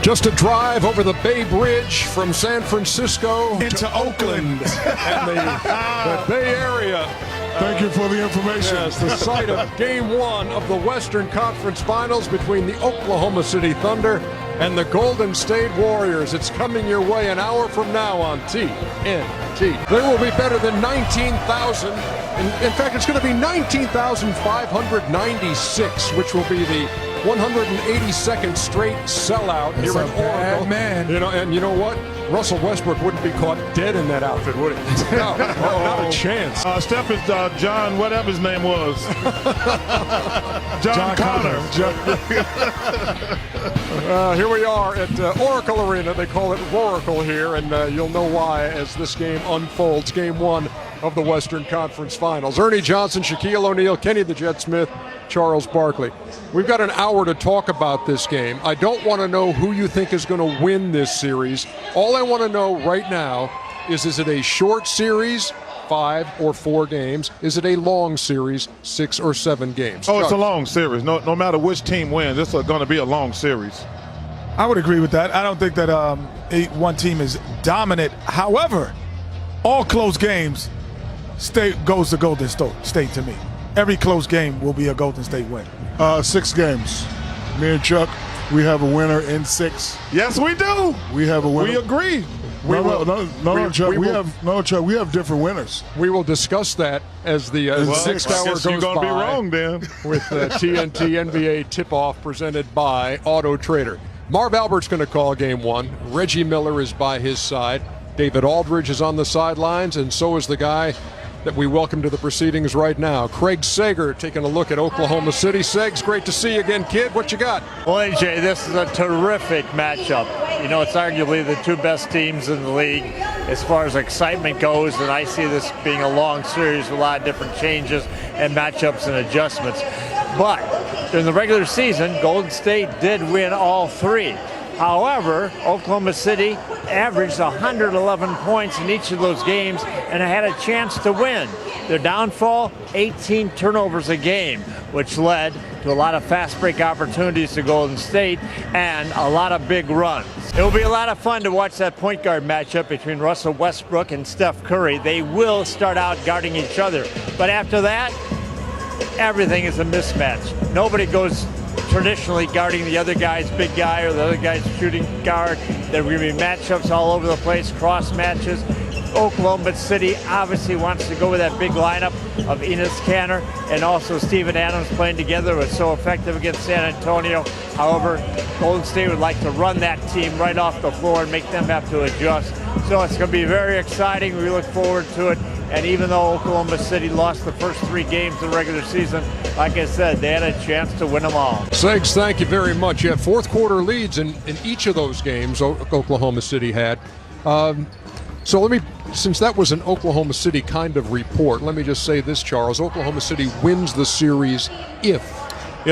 Just a drive over the Bay Bridge from San Francisco into Oakland and the Bay Area. Thank you for the information. Yes, the site of Game 1 of the Western Conference Finals between the Oklahoma City Thunder and the Golden State Warriors. It's coming your way an hour from now on TNT. There will be better than 19,000. In fact, it's going to be 19,596, which will be the 182nd straight sellout here in Oracle. Man. And you know what? Russell Westbrook wouldn't be caught dead in that outfit, would he? No, not a chance. Steph is John, whatever his name was. John Connor. Here we are at Oracle Arena. They call it Roracle here, and you'll know why as this game unfolds. Game 1 of the Western Conference Finals. Ernie Johnson, Shaquille O'Neal, Kenny the Jet Smith, Charles Barkley. We've got an hour to talk about this game. I don't want to know who you think is going to win this series. All I want to know right now is it a short series, 5 or 4 games? Is it a long series, 6 or 7 games? Oh, it's a long series. No matter which team wins, it's going to be a long series. I would agree with that. I don't think that one team is dominant. However, all close games goes to Golden State to me. Every close game will be a Golden State win. 6 games. Me and Chuck, we have a winner in 6. Yes, we do. We have a winner. We agree. Chuck. We have different winners. We will discuss that as the next hour goes by. You're going to be wrong then. With TNT NBA tip-off presented by Autotrader. Marv Albert's going to call Game 1. Reggie Miller is by his side. David Aldridge is on the sidelines, and so is the guy that we welcome to the proceedings right now, Craig Sager, taking a look at Oklahoma City. Segs, great to see you again, kid. What you got? Well, AJ, this is a terrific matchup. You know, it's arguably the 2 best teams in the league as far as excitement goes, and I see this being a long series with a lot of different changes and matchups and adjustments. But during the regular season, Golden State did win all 3. However, Oklahoma City averaged 111 points in each of those games and had a chance to win. Their downfall, 18 turnovers a game, which led to a lot of fast break opportunities to Golden State and a lot of big runs. It will be a lot of fun to watch that point guard matchup between Russell Westbrook and Steph Curry. They will start out guarding each other, but after that, everything is a mismatch. Nobody goes traditionally guarding the other guy's big guy or the other guy's shooting guard. There are going to be matchups all over the place, cross matches. Oklahoma City obviously wants to go with that big lineup of Enes Kanter and also Steven Adams playing together. It was so effective against San Antonio. However, Golden State would like to run that team right off the floor and make them have to adjust. So it's going to be very exciting. We look forward to it. And even though Oklahoma City lost the first 3 games of the regular season, like I said, they had a chance to win them all. Segs, thank you very much. You had fourth quarter leads in each of those games Oklahoma City had. So since that was an Oklahoma City kind of report, let me just say this, Charles. Oklahoma City wins the series if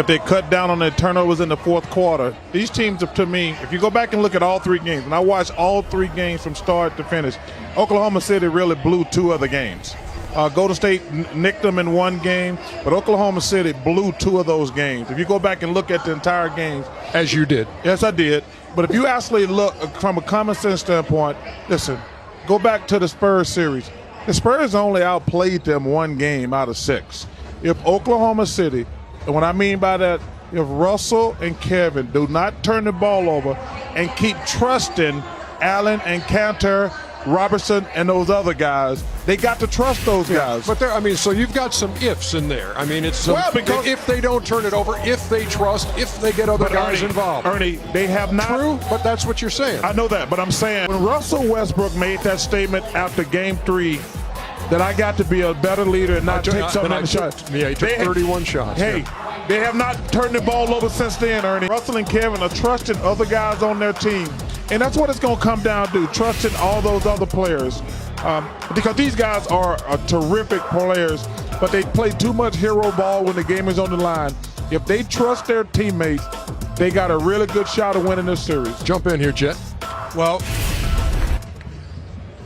they cut down on their turnovers in the fourth quarter. These teams, to me, if you go back and look at all 3 games, and I watched all 3 games from start to finish, Oklahoma City really blew 2 other games. Golden State nicked them in 1 game, but Oklahoma City blew 2 of those games. If you go back and look at the entire games. As you did. Yes, I did. But if you actually look from a common sense standpoint, listen, go back to the Spurs series. The Spurs only outplayed them 1 game out of 6. If Oklahoma City, and what I mean by that, if Russell and Kevin do not turn the ball over and keep trusting Allen and Kanter, Robertson, and those other guys, they got to trust those guys. But so you've got some ifs in there. I mean, it's because if they don't turn it over, if they trust, if they get other guys involved. Ernie, they have not. True, but that's what you're saying. I know that, but I'm saying when Russell Westbrook made that statement after Game 3 that I got to be a better leader and not take some of the shots. Yeah, he took 31 shots. Hey, they have not turned the ball over since then, Ernie. Russell and Kevin are trusting other guys on their team. And that's what it's going to come down to, trusting all those other players. Because these guys are terrific players, but they play too much hero ball when the game is on the line. If they trust their teammates, they got a really good shot of winning this series. Jump in here, Jet. Well,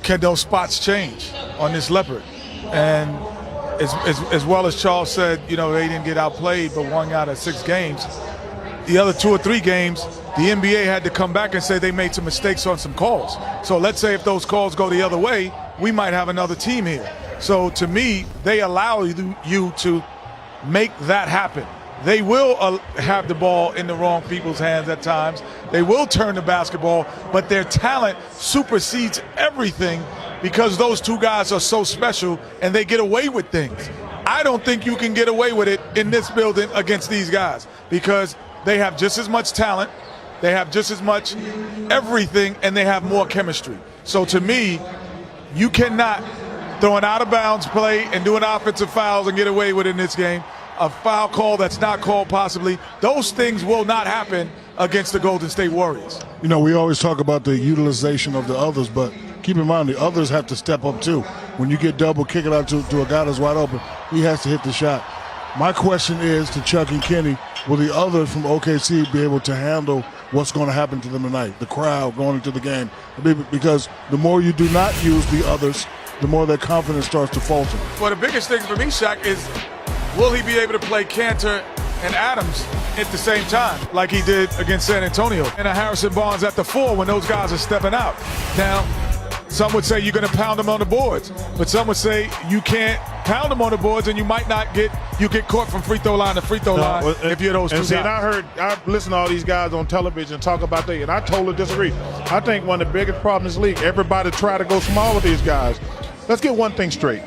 can those spots change on this leopard? And as well as Charles said, they didn't get outplayed, but 1 out of 6 games. The other 2 or 3 games, the NBA had to come back and say they made some mistakes on some calls. So let's say if those calls go the other way, we might have another team here. So to me, they allow you to make that happen. They will have the ball in the wrong people's hands at times. They will turn the basketball, but their talent supersedes everything because those two guys are so special and they get away with things. I don't think you can get away with it in this building against these guys because they have just as much talent, they have just as much everything, and they have more chemistry. So to me, you cannot throw an out-of-bounds play and do an offensive fouls and get away with it in this game. A foul call that's not called possibly. Those things will not happen against the Golden State Warriors. You know, we always talk about the utilization of the others, but keep in mind the others have to step up too. When you get double, kick it out to a guy that's wide open, he has to hit the shot. My question is to Chuck and Kenny, will the others from OKC be able to handle what's going to happen to them tonight, the crowd going into the game? Because the more you do not use the others, the more their confidence starts to falter. Well, the biggest thing for me, Shaq, is will he be able to play Cantor and Adams at the same time like he did against San Antonio? And a Harrison Barnes at the 4 when those guys are stepping out. Now, some would say you're going to pound them on the boards, but some would say you can't pound them on the boards and you might not get caught from free throw line to free throw line if you're those two guys. And I listened to all these guys on television talk about that, and I totally disagree. I think one of the biggest problems in this league, everybody try to go small with these guys. Let's get one thing straight.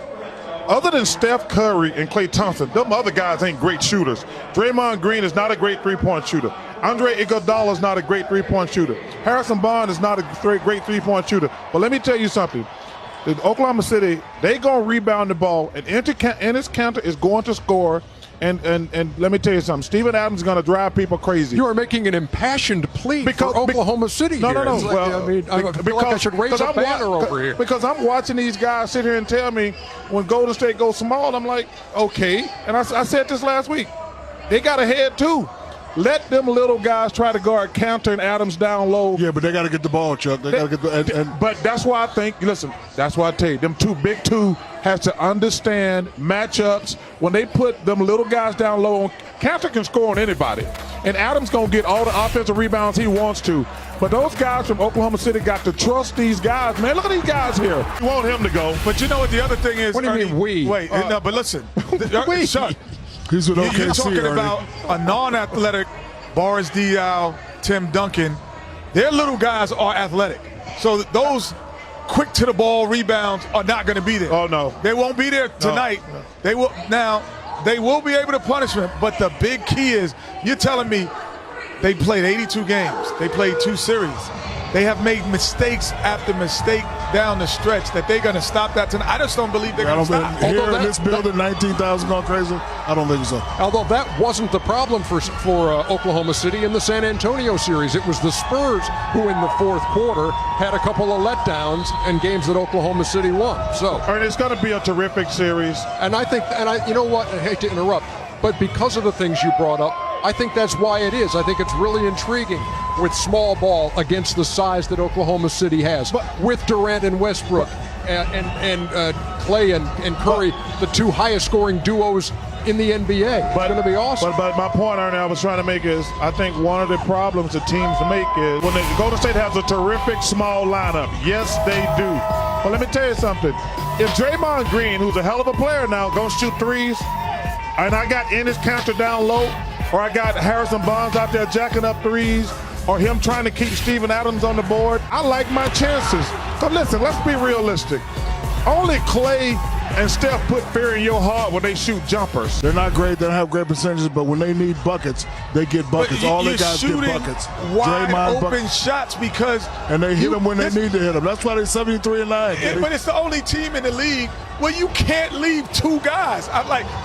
Other than Steph Curry and Klay Thompson, them other guys ain't great shooters. Draymond Green is not a great three-point shooter. Andre Iguodala is not a great three-point shooter. Harrison Barnes is not a great three-point shooter. But let me tell you something. The Oklahoma City, they going to rebound the ball, and Ennis Cantor is going to score. And let me tell you something. Steven Adams is going to drive people crazy. You are making an impassioned plea for Oklahoma City here. No. Well, I feel like I should raise a banner over here. Because I'm watching these guys sit here and tell me when Golden State goes small, I'm like, okay. And I said this last week. They got a head too. Let them little guys try to guard Cantor and Adams down low. Yeah, but they got to get the ball, Chuck. They got to get But that's why I think, listen, that's why I tell you, them big two has to understand matchups. When they put them little guys down low, Cantor can score on anybody. And Adams going to get all the offensive rebounds he wants to. But those guys from Oklahoma City got to trust these guys. Man, look at these guys here. You want him to go. But you know what the other thing is? What do you mean we? Wait, no, but listen. Chuck, he's with OKC. You're talking Ernie. about a non-athletic Boris Diaw, Tim Duncan. Their little guys are athletic. So those quick to the ball rebounds are not going to be there. Oh, no. They won't be there tonight. No. They will now. They will be able to punish him, but the big key is you're telling me they played 82 games. They played 2 series. They have made mistakes after mistake down the stretch that they're going to stop that tonight. I just don't believe they're going to stop. Here in this building, 19,000 going crazy, I don't think so. Although that wasn't the problem for Oklahoma City in the San Antonio series. It was the Spurs who in the fourth quarter had a couple of letdowns in games that Oklahoma City won. So, And it's going to be a terrific series. and I think, you know what, I hate to interrupt, but because of the things you brought up, I think that's why it is. I think it's really intriguing with small ball against the size that Oklahoma City has. But with Durant and Westbrook and Clay and Curry, the 2 highest scoring duos in the NBA. It's going to be awesome. But my point, Ernie, I was trying to make is I think one of the problems that teams make is when Golden State has a terrific small lineup. Yes, they do. But let me tell you something. If Draymond Green, who's a hell of a player now, going to shoot threes, and I got Ennis Cantor down low, or I got Harrison Barnes out there jacking up threes, or him trying to keep Steven Adams on the board, I like my chances. So listen, let's be realistic. Only Clay and Steph put fear in your heart when they shoot jumpers. They're not great. They don't have great percentages, but when they need buckets, they get buckets. All they guys get buckets. Wide Draymond open shots because and they hit them when they need to hit them. That's why they're 73-9. But it's the only team in the league where you can't leave 2 guys.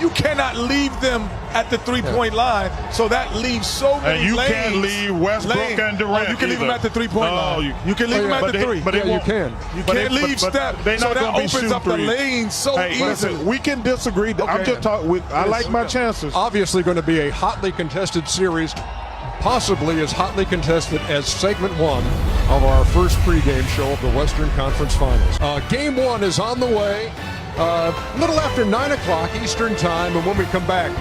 You cannot leave them at the 3-point line. So that leaves so many And you lanes. can't leave Westbrook and Durant. You can leave them at the 3-point line. You can leave them at the 3. But you can. You can't leave Steph. They're So not that gonna be opens shooting up the threes. lane so easily. Listen, we can disagree. I'm just talking. I like my chances. Obviously going to be a hotly contested series, possibly as hotly contested as segment 1 of our first pregame show of the Western Conference Finals. Game 1 is on the way, a little after 9 o'clock Eastern time, and when we come back,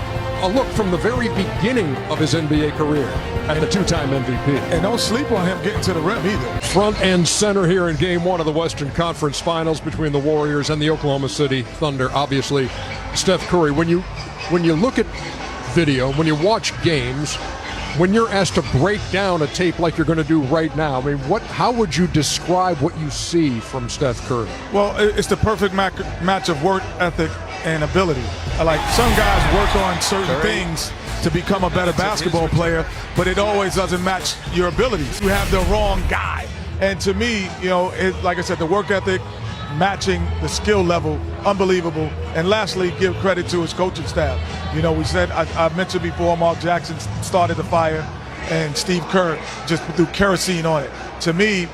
a look from the very beginning of his NBA career at the two-time MVP. And don't sleep on him getting to the rim either. Front and center here in Game 1 of the Western Conference Finals between the Warriors and the Oklahoma City Thunder. Obviously, Steph Curry. When you look at video, when you watch games, when you're asked to break down a tape like you're going to do right now, I mean, how would you describe what you see from Steph Curry? Well, it's the perfect match of work ethic and ability. Like, some guys work on certain things to become a better basketball player, but it always doesn't match your abilities. You have the wrong guy. And to me, like I said, the work ethic, matching the skill level, unbelievable. And lastly, give credit to his coaching staff. We said, I mentioned before, Mark Jackson started the fire, and Steve Kerr just threw kerosene on it. To me,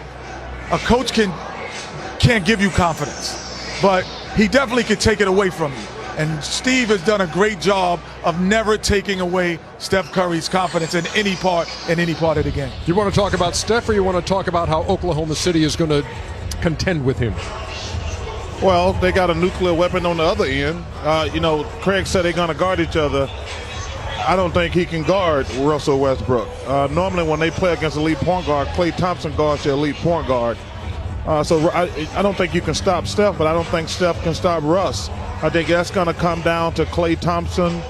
a coach can't give you confidence, but he definitely can take it away from you. And Steve has done a great job of never taking away Steph Curry's confidence in any part of the game. You want to talk about Steph, or you want to talk about how Oklahoma City is going to contend with him? Well, they got a nuclear weapon on the other end. Craig said they're going to guard each other. I don't think he can guard Russell Westbrook. Normally when they play against elite point guard, Klay Thompson guards the elite point guard. So I don't think you can stop Steph, but I don't think Steph can stop Russ. I think that's going to come down to Klay Thompson.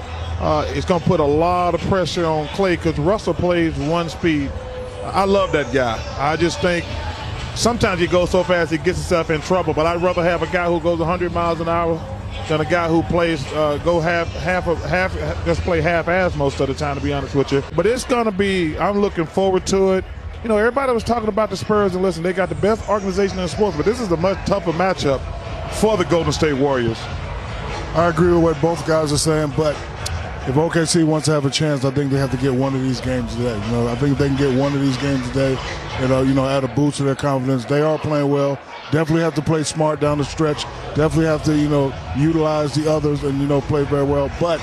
It's going to put a lot of pressure on Klay because Russell plays one speed. I love that guy. I just think sometimes he goes so fast he gets himself in trouble, but I'd rather have a guy who goes 100 miles an hour than a guy who plays just play half-ass most of the time, to be honest with you. But it's going to be, I'm looking forward to it. Everybody was talking about the Spurs, and listen, they got the best organization in sports, but this is a much tougher matchup for the Golden State Warriors. I agree with what both guys are saying, but if OKC wants to have a chance, I think they have to get one of these games today. I think if they can get one of these games today, add a boost to their confidence. They are playing well. Definitely have to play smart down the stretch. Definitely have to, utilize the others and, play very well. But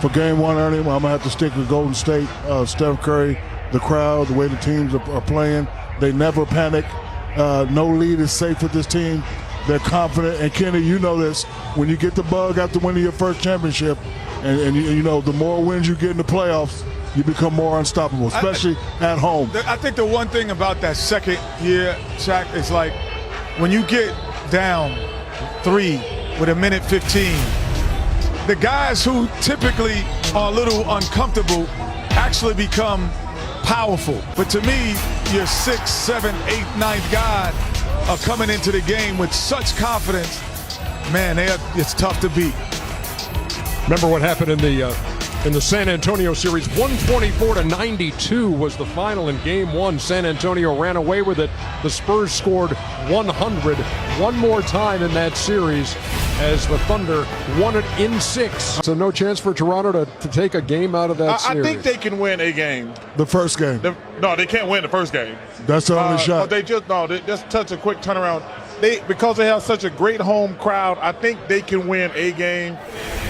for Game 1, Ernie, I'm going to have to stick with Golden State. Steph Curry, the crowd, the way the teams are playing. They never panic. No lead is safe with this team. They're confident. And, Kenny, you know this. When you get the bug after winning your first championship, and the more wins you get in the playoffs, you become more unstoppable, especially at home. I think the one thing about that second year, Shaq, is like when you get down 3 with 1:15, the guys who typically are a little uncomfortable actually become powerful. But to me, your 6th, 7th, 8th, 9th guy are coming into the game with such confidence. Man, it's tough to beat. Remember what happened in the San Antonio series? 124-92 was the final in Game 1. San Antonio ran away with it. The Spurs scored 100 one more time in that series as the Thunder won it in 6. So no chance for Toronto to take a game out of that series. I think they can win a game. The first game. No, they can't win the first game. That's the only shot. They just touch a quick turnaround. Because they have such a great home crowd, I think they can win a game.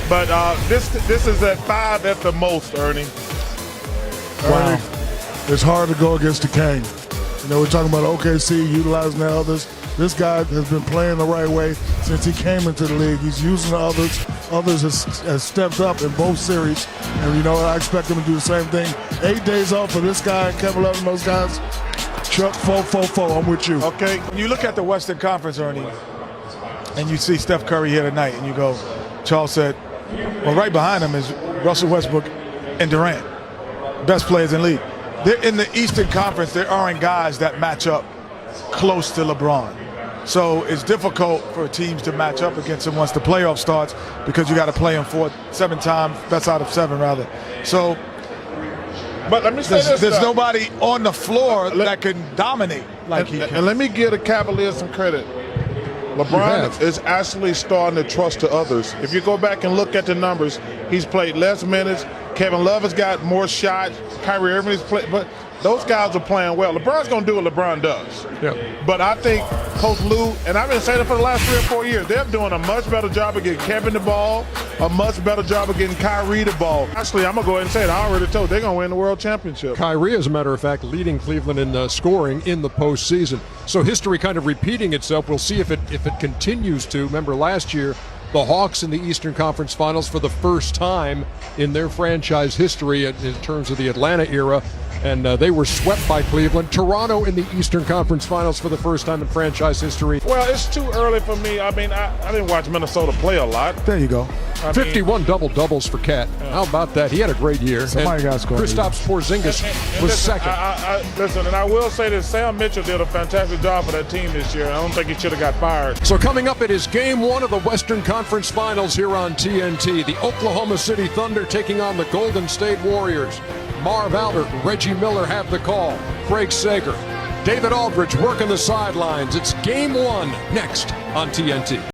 But this is at 5 at the most, Ernie. Wow. It's hard to go against the King. We're talking about OKC utilizing the others. This guy has been playing the right way since he came into the league. He's using the others. Others has stepped up in both series. And, I expect him to do the same thing. 8 days off for this guy, Kevin Love and those guys. Chuck, 4-4-4, I'm with you. Okay, when you look at the Western Conference, Ernie, and you see Steph Curry here tonight, and you go, Charles said, well, right behind him is Russell Westbrook and Durant, best players in the league. They're in the Eastern Conference, there aren't guys that match up close to LeBron. So it's difficult for teams to match up against him once the playoff starts because you got to play him 7 times, best out of 7 rather. So, but let me say there's nobody on the floor that can dominate like he can. And let me give the Cavaliers some credit. LeBron is actually starting to trust the others. If you go back and look at the numbers, he's played less minutes. Kevin Love has got more shots. Kyrie Irving has played, but those guys are playing well. LeBron's going to do what LeBron does. Yeah. But I think Coach Lou, and I've been saying it for the last 3 or 4 years, they're doing a much better job of getting Kevin the ball, a much better job of getting Kyrie the ball. Actually, I'm going to go ahead and say it. I already told they're going to win the World Championship. Kyrie, as a matter of fact, leading Cleveland in scoring in the postseason. So history kind of repeating itself. We'll see if it continues to. Remember last year, the Hawks in the Eastern Conference Finals for the first time in their franchise history in terms of the Atlanta era, and they were swept by Cleveland. Toronto in the Eastern Conference Finals for the first time in franchise history. Well, it's too early for me. I mean, I didn't watch Minnesota play a lot. There you go. 51 double-doubles for Cat. How about that? He had a great year. Somebody got scored. Kristaps Porzingis was listen, second. Listen, and I will say that Sam Mitchell did a fantastic job for that team this year. I don't think he should have got fired. So coming up, it is Game 1 of the Western Conference Finals here on TNT. The Oklahoma City Thunder taking on the Golden State Warriors. Marv Albert, Reggie Miller have the call. Craig Sager, David Aldridge working the sidelines. It's Game 1 next on TNT.